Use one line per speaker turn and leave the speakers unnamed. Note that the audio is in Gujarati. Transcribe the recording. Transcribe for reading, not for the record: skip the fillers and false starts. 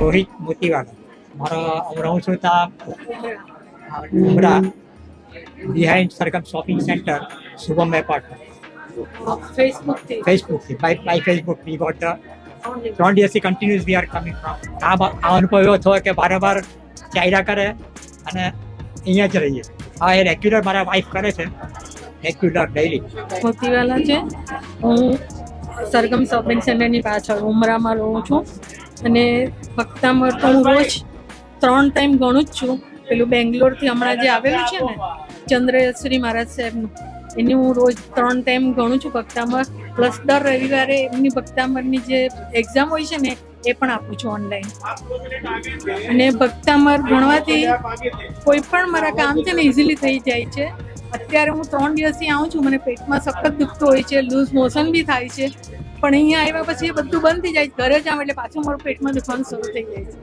રોહિત મોતીવાલા. મારા હું રહું છું ત્યાં Umra behind Sargam shopping centre Shubham apartment. ફેસબુકથી બાય ફેસબુક વી ગોટ 3 દિવસથી continuous we are coming from. આ અનુભવ એવો થયો કે વારંવાર ચાલ્યા કરે અને અહીંયા જ રહીએ. હા, એ રેગ્યુલર મારા વાઈફ કરે છે, રેગ્યુલર ડેઈલી.
મોતીવાલા છે. હું સરગમ શોપિંગ સેન્ટરની પાછળ ઉમરામાં રહું છું અને ભક્તામર તો હું રોજ 3 ટાઈમ ગણું જ છું. પેલું બેંગ્લોરથી હમણાં જે આવેલું છે ને ચંદ્રશ્રી મહારાજ સાહેબનું, એની હું રોજ 3 ટાઈમ ગણું છું ભક્તામર. પ્લસ દર રવિવારે એમની ભક્તામરની જે એક્ઝામ હોય છે ને એ પણ આપું છું ઓનલાઈન. અને ભક્તામર ભણવાથી કોઈ પણ મારા કામ છે ને ઇઝીલી થઈ જાય છે. અત્યારે હું 3 દિવસથી આવું છું, મને પેટમાં સખત દુખતું હોય છે, લૂઝ મોશન બી થાય છે, પણ અહીંયા આવ્યા પછી એ બધું બંધ થઈ જાય. ઘરે જાઉં એટલે પાછું મારું પેટમાં દુખવાનું શરૂ થઈ જાય છે.